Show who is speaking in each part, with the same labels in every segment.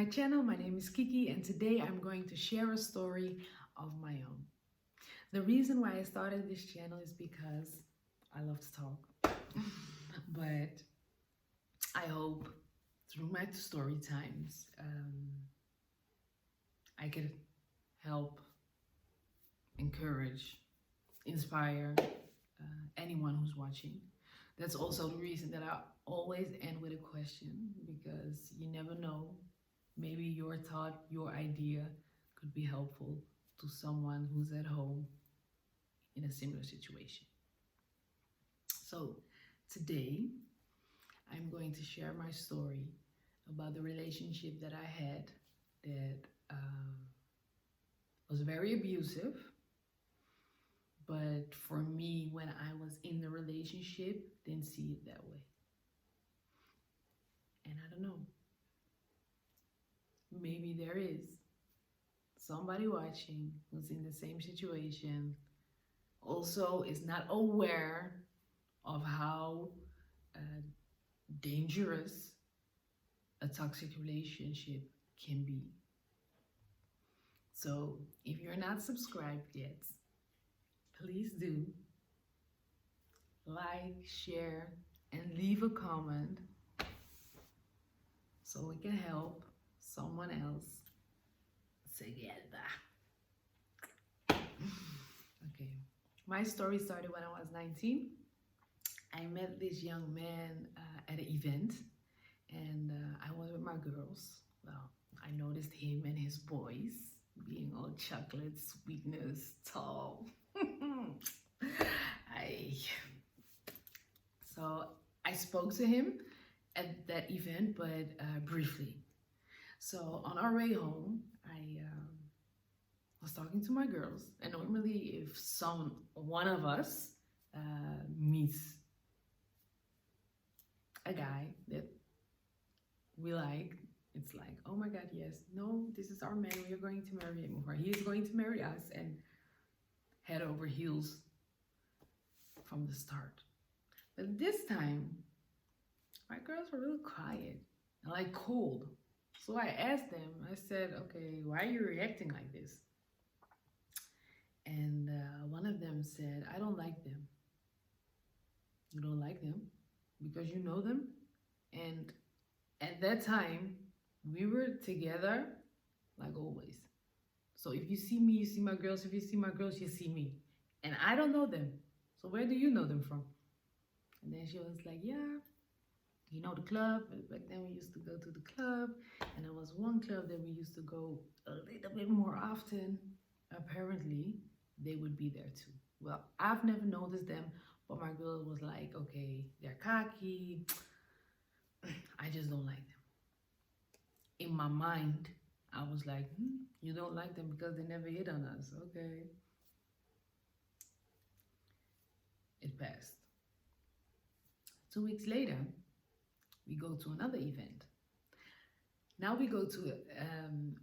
Speaker 1: my channel. My name is Kiki, and today I'm going to share a story of my own. The reason why I started this channel is because I love to talk, but I hope through my story times I could help, encourage, inspire anyone who's watching. That's also the reason that I always end with a question, because you never know, maybe your thought, your idea could be helpful to someone who's at home in a similar situation. So today I'm going to share my story about the relationship that I had that was very abusive. But for me, when I was in the relationship, didn't see it that way. And I don't know, maybe there is somebody watching who's in the same situation, also is not aware of how dangerous a toxic relationship can be. So if you're not subscribed yet, please do like, share, and leave a comment so we can help someone else together. Okay, my story started when I was 19. I met this young man at an event, and I was with my girls. Well, I noticed him and his boys being all chocolate, sweetness, tall. So I spoke to him at that event, but briefly. So on our way home, I was talking to my girls, and normally if one of us meets a guy that we like, it's like, oh my God, yes, no, this is our man, we are going to marry him, or he is going to marry us, and head over heels from the start. But this time, my girls were really quiet and like cold. So I asked them, I said, okay, why are you reacting like this? And one of them said, I don't like them. You don't like them because you know them? And at that time, we were together like always. So if you see me, you see my girls. If you see my girls, you see me. And I don't know them. So where do you know them from? And then she was like, yeah, you know the club. Back then we used to go to the club. And there was one club that we used to go a little bit more often. Apparently, they would be there too. Well, I've never noticed them, but my girl was like, okay, they're cocky. I just don't like them. In my mind, I was like, you don't like them because they never hit on us. Okay. It passed. 2 weeks later, we go to another event. Now we go to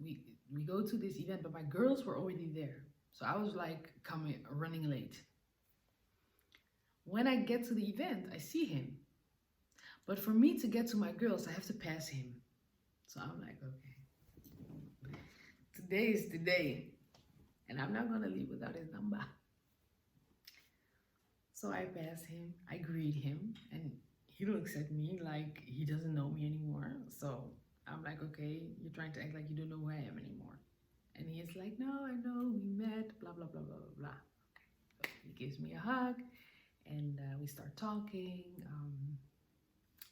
Speaker 1: we go to this event, but my girls were already there. So I was like running late. When I get to the event, I see him. But for me to get to my girls, I have to pass him. So I'm like, okay, today is the day, and I'm not gonna leave without his number. So I pass him, I greet him, and he looks at me like he doesn't know me anymore. So I'm like, okay, you're trying to act like you don't know who I am anymore. And he's like, no, I know, we met, blah, blah, blah, blah, blah, blah. Okay. So he gives me a hug, and we start talking.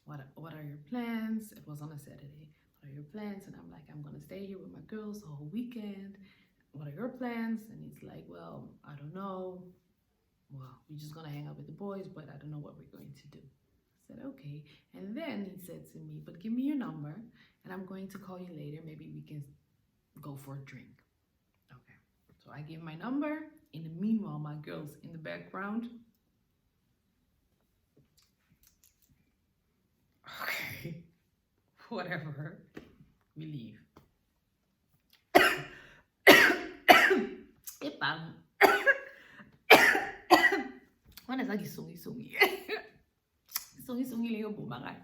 Speaker 1: What are your plans? It was on a Saturday. What are your plans? And I'm like, I'm gonna stay here with my girls the whole weekend. What are your plans? And he's like, well, I don't know. Well, we're just gonna hang out with the boys, but I don't know what we're going to do. I said, okay. And then he said to me, but give me your number, and I'm going to call you later. Maybe we can go for a drink. Okay. So I give my number. In the meanwhile, my girls in the background. Okay. Whatever. We leave. Epang. Mana lagi sungi-sungi. Sungi-sungi lagi bumangan.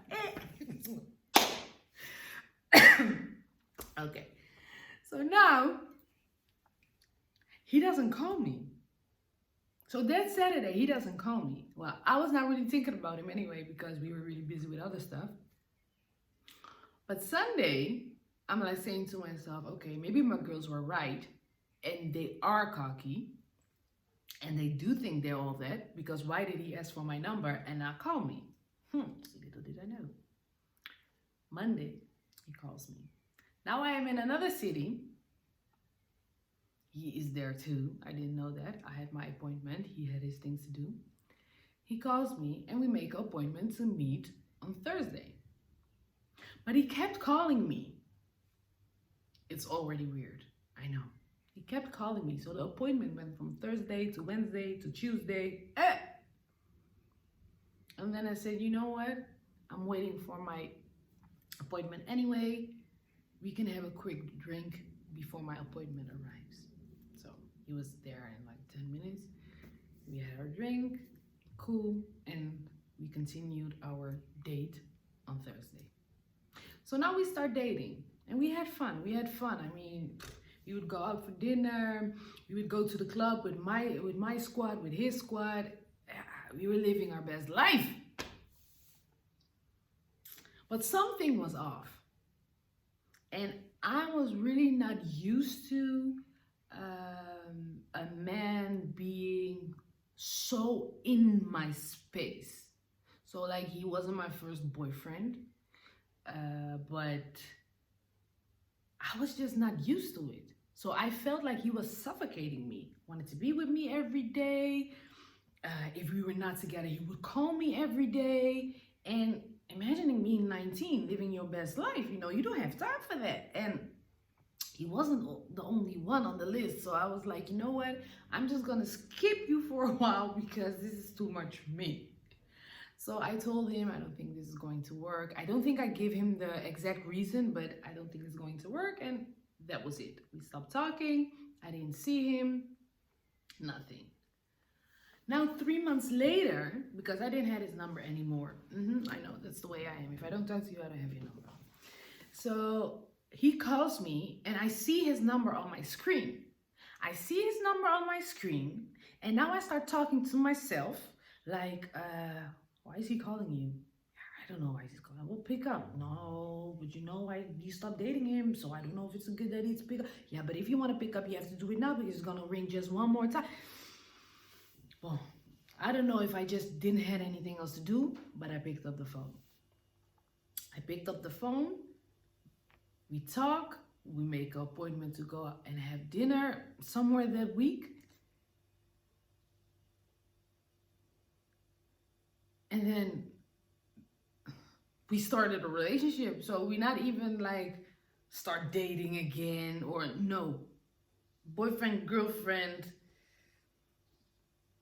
Speaker 1: Okay. So now he doesn't call me. So that Saturday, he doesn't call me. Well, I was not really thinking about him anyway because we were really busy with other stuff. But Sunday, I'm like saying to myself, okay, maybe my girls were right and they are cocky and they do think they're all that because why did he ask for my number and not call me? So little did I know. Monday, he calls me. Now I am in another city. He is there too. I didn't know that. I had my appointment. He had his things to do. He calls me and we make an appointment to meet on Thursday. But he kept calling me. It's already weird. I know. He kept calling me. So the appointment went from Thursday to Wednesday to Tuesday. And then I said, you know what? I'm waiting for my appointment anyway. We can have a quick drink before my appointment arrives. So he was there in like 10 minutes. We had our drink, cool, and we continued our date on Thursday. So now we start dating and we had fun. I mean, we would go out for dinner. We would go to the club with my squad, with his squad. We were living our best life. But something was off. And I was really not used to a man being so in my space. So like he wasn't my first boyfriend, but I was just not used to it. So I felt like he was suffocating me, wanted to be with me every day. If we were not together, he would call me every day. And imagining me 19, living your best life, you know, you don't have time for that. And he wasn't the only one on the list. So I was like, you know what? I'm just going to skip you for a while because this is too much for me. So I told him, I don't think this is going to work. I don't think I gave him the exact reason, but I don't think it's going to work. And that was it. We stopped talking. I didn't see him. Nothing. Now, 3 months later, because I didn't have his number anymore. I know, that's the way I am. If I don't talk to you, I don't have your number. So he calls me and I see his number on my screen. And now I start talking to myself like, why is he calling you? I don't know why he's calling. Well, pick up. No, but you know why you stopped dating him, so I don't know if it's a good idea to pick up. Yeah, but if you want to pick up, you have to do it now because it's going to ring just one more time. Well, I don't know if I just didn't have anything else to do, but I picked up the phone. We talk, we make an appointment to go out and have dinner somewhere that week. And then we started a relationship. So we not even like start dating again or no. Boyfriend, girlfriend,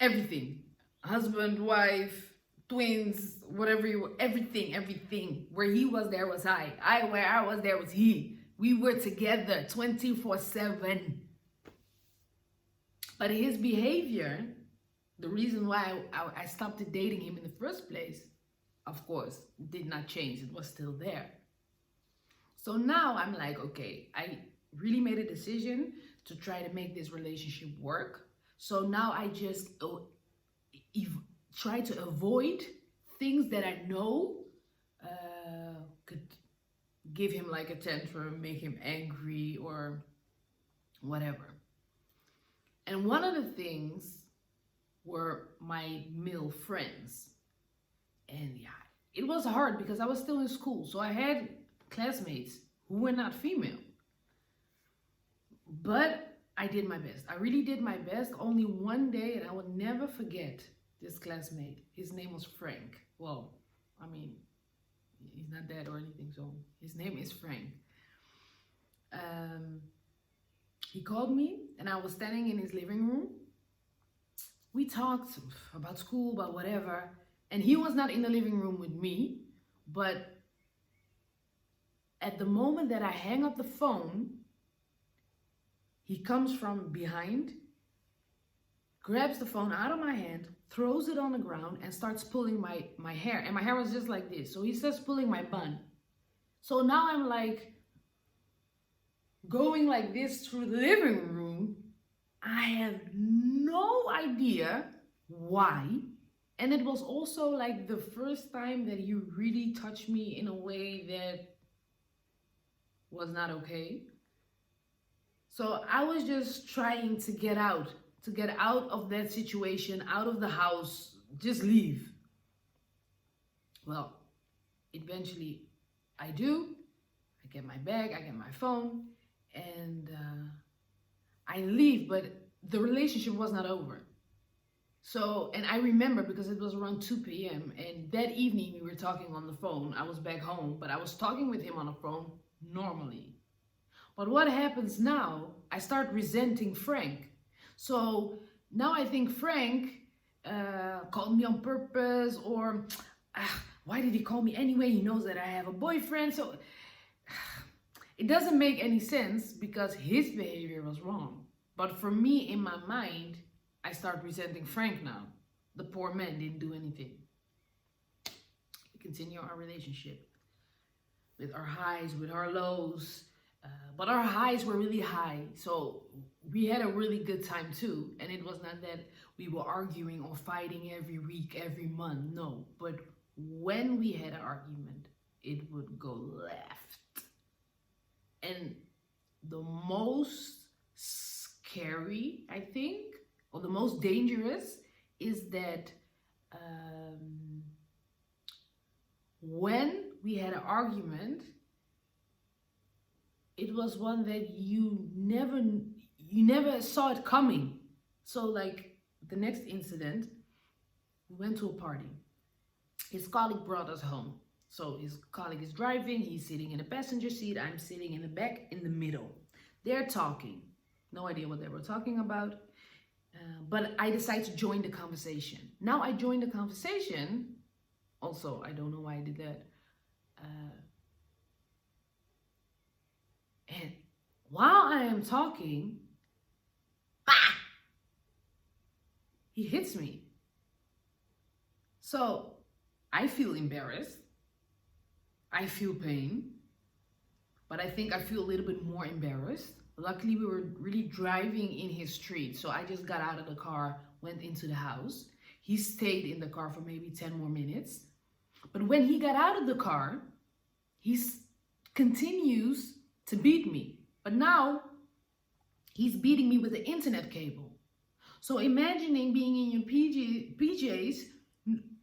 Speaker 1: everything. Husband, wife, twins, whatever you were, everything. Where he was, there was I. Where I was, there was he. We were together 24/7. But his behavior, the reason why I stopped dating him in the first place, of course, did not change. It was still there. So now I'm like, okay, I really made a decision to try to make this relationship work. So now I just try to avoid things that I know could give him like a tantrum, make him angry or whatever. And one of the things were my male friends. And yeah, it was hard because I was still in school. So I had classmates who were not female. But I did my best. I really did my best. Only one day, and I will never forget this classmate. His name was Frank. Well, I mean, he's not dead or anything, so his name is Frank. He called me, and I was standing in his living room. We talked about school, about whatever, and he was not in the living room with me, but at the moment that I hang up the phone, he comes from behind, grabs the phone out of my hand, throws it on the ground, and starts pulling my hair. And my hair was just like this. So he starts pulling my bun. So now I'm like, going like this through the living room. I have no idea why. And it was also like the first time that he really touched me in a way that was not okay. So I was just trying to get out of that situation, out of the house, just leave. Well, eventually I do. I get my bag, I get my phone, and I leave, but the relationship was not over. So, and I remember because it was around 2 p.m. and that evening we were talking on the phone. I was back home, but I was talking with him on the phone normally. But what happens now, I start resenting Frank. So now I think Frank called me on purpose, or why did he call me anyway? He knows that I have a boyfriend. So it doesn't make any sense because his behavior was wrong. But for me, in my mind, I start resenting Frank now. The poor man didn't do anything. We continue our relationship with our highs, with our lows. But our highs were really high. So we had a really good time too. And it was not that we were arguing or fighting every week, every month. No. But when we had an argument, it would go left. And the most scary, I think, or the most dangerous is that when we had an argument, it was one that you never saw it coming. So like the next incident, we went to a party. His colleague brought us home. So his colleague is driving, he's sitting in the passenger seat, I'm sitting in the back in the middle. They're talking. No idea what they were talking about. But I decided to join the conversation. Now I joined the conversation. Also, I don't know why I did that. And while I am talking, he hits me. So I feel embarrassed. I feel pain. But I think I feel a little bit more embarrassed. Luckily, we were really driving in his street. So I just got out of the car, went into the house. He stayed in the car for maybe 10 more minutes. But when he got out of the car, he continues to beat me. But now, he's beating me with the internet cable. So imagining being in your PJs,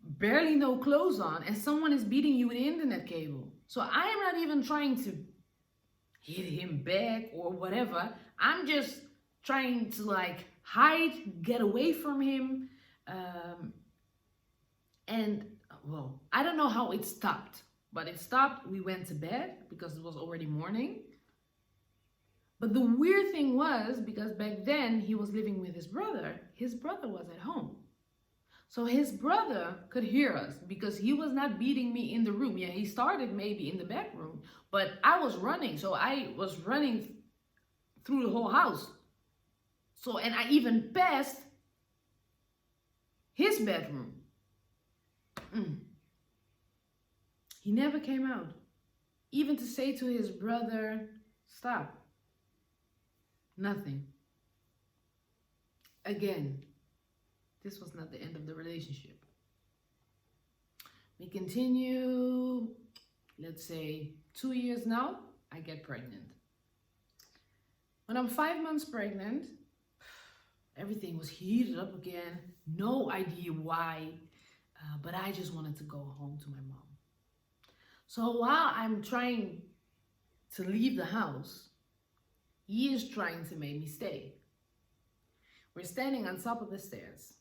Speaker 1: barely no clothes on, and someone is beating you with the internet cable. So I am not even trying to hit him back or whatever. I'm just trying to like hide, get away from him. And well, I don't know how it stopped, but it stopped. We went to bed because it was already morning. But the weird thing was, because back then he was living with his brother was at home. So his brother could hear us because he was not beating me in the room. Yeah, he started maybe in the back room, but I was running. So I was running through the whole house. So, and I even passed his bedroom. He never came out. Even to say to his brother, stop. Nothing. Again, this was not the end of the relationship. We continue, let's say 2 years now, I get pregnant. When I'm 5 months pregnant, everything was heated up again. No idea why, but I just wanted to go home to my mom. So while I'm trying to leave the house, he is trying to make me stay. We're standing on top of the stairs.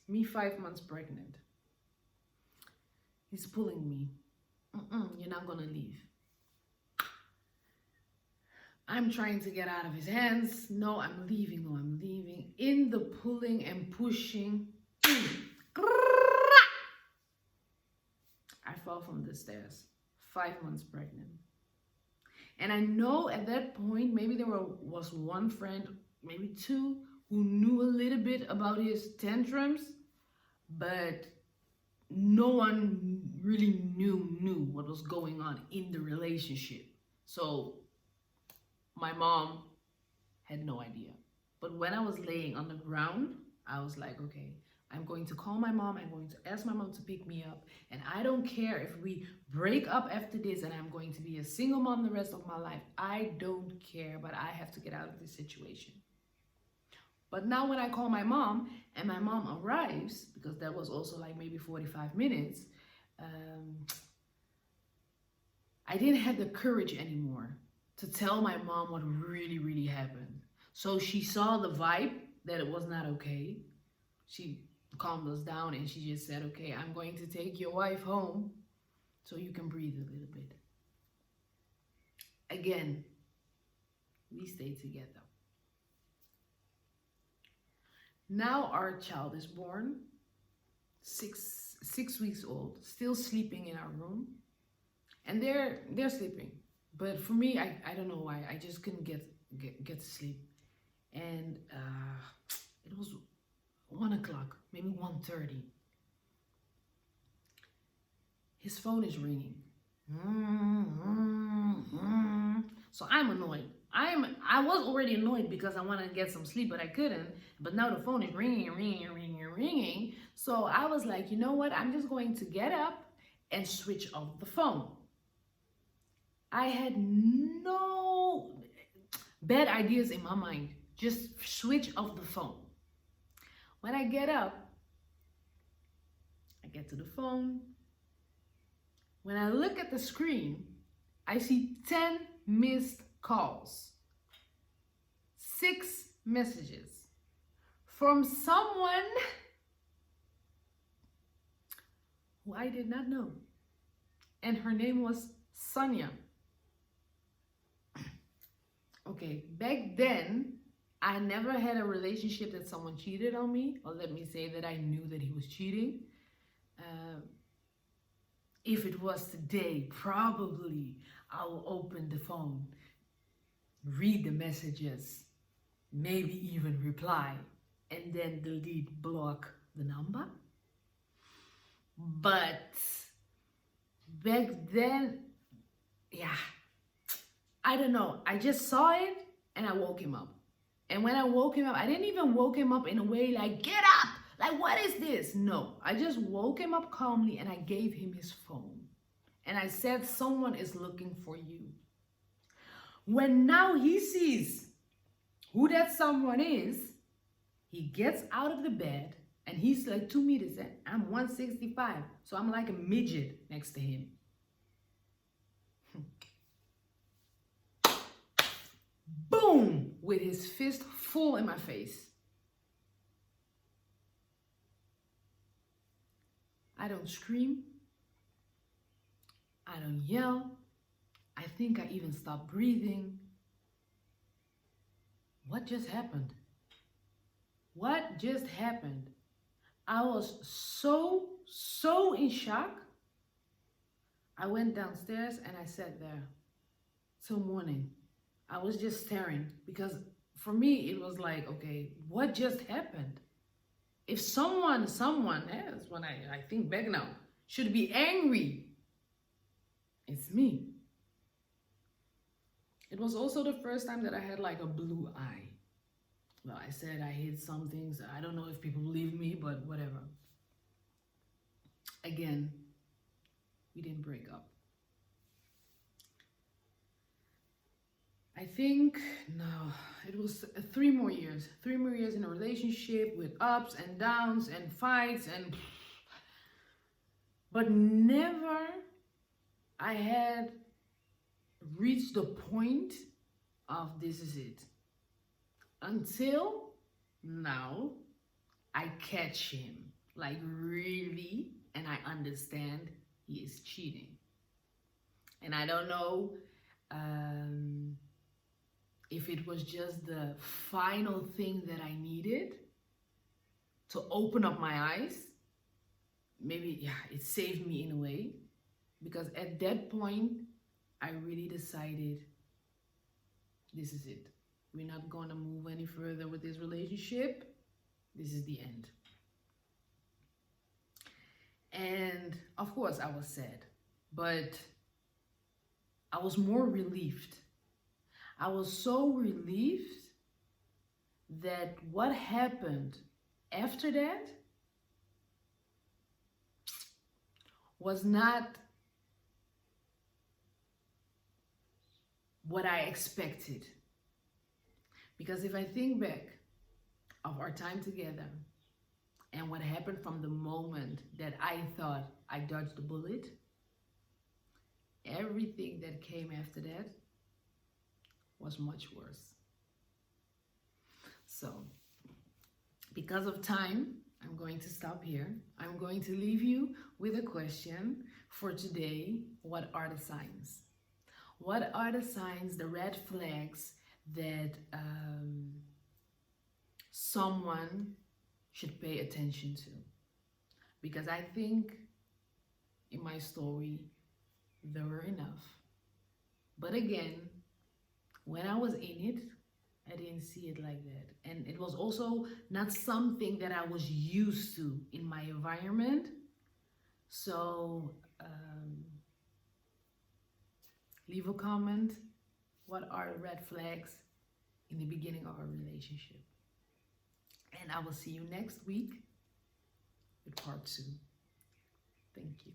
Speaker 1: Me 5 months pregnant. He's pulling me. You're not gonna leave. I'm trying to get out of his hands. No, I'm leaving. No, I'm leaving. In the pulling and pushing, I fell from the stairs. 5 months pregnant. And I know at that point, maybe there was one friend, maybe two, who knew a little bit about his tantrums, but no one really knew what was going on in the relationship. So My mom had no idea. But when I was laying on the ground, I was like, okay, I'm going to call my mom. I'm going to ask my mom to pick me up. And I don't care if we break up after this and I'm going to be a single mom the rest of my life. I don't care, but I have to get out of this situation. But now when I call my mom and my mom arrives, because that was also like maybe 45 minutes, I didn't have the courage anymore to tell my mom what really, really happened. So she saw the vibe that it was not okay. She calmed us down and she just said, okay, I'm going to take your wife home so you can breathe a little bit. Again, we stayed together. Now our child is born, six weeks old, still sleeping in our room. And they're sleeping. But for me, I don't know why. I just couldn't get to sleep. And it was 1 o'clock, maybe 1:30. His phone is ringing. So I'm annoyed. I was already annoyed because I wanted to get some sleep, but I couldn't. But now the phone is ringing. So I was like, you know what? I'm just going to get up and switch off the phone. I had no bad ideas in my mind. Just switch off the phone. When I get up, I get to the phone. When I look at the screen, I see 10 missed calls, 6 messages from someone who I did not know. And her name was Sonia. Okay, back then, I never had a relationship that someone cheated on me, or let me say that I knew that he was cheating. If it was today, probably I will open the phone, read the messages, maybe even reply, and then delete, block the number. But back then, yeah, I don't know. I just saw it and I woke him up. And when I woke him up, I didn't even woke him up in a way like, get up! Like, what is this? No, I just woke him up calmly and I gave him his phone. And I said, someone is looking for you. When now he sees who that someone is, he gets out of the bed and he's like 2 meters. I'm 165, so I'm like a midget next to him. Boom! With his fist full in my face. I don't scream. I don't yell. I think I even stopped breathing. What just happened? What just happened? I was so in shock. I went downstairs and I sat there till morning. I was just staring because for me it was like, okay, what just happened? If someone else, when I think back now, should be angry, it's me. It was also the first time that I had like a blue eye. Well, I said I hid some things. I don't know if people believe me, but whatever. Again, we didn't break up. I think, no, it was 3 more years. 3 more years in a relationship with ups and downs and fights but never I had reached the point of this is it. Until now, I catch him, like really, and I understand he is cheating. And I don't know if it was just the final thing that I needed to open up my eyes. Maybe, yeah, it saved me in a way. Because at that point, I really decided, this is it. We're not going to move any further with this relationship. This is the end. And of course, I was sad. But I was more relieved. I was so relieved that what happened after that was not what I expected. Because if I think back of our time together and what happened from the moment that I thought I dodged the bullet, everything that came after that was much worse. So, because of time, I'm going to stop here. I'm going to leave you with a question for today. What are the signs? What are the signs, the red flags that someone should pay attention to? Because I think in my story, there were enough. But again, when I was in it, I didn't see it like that. And it was also not something that I was used to in my environment. So leave a comment. What are the red flags in the beginning of our relationship? And I will see you next week with part 2. Thank you.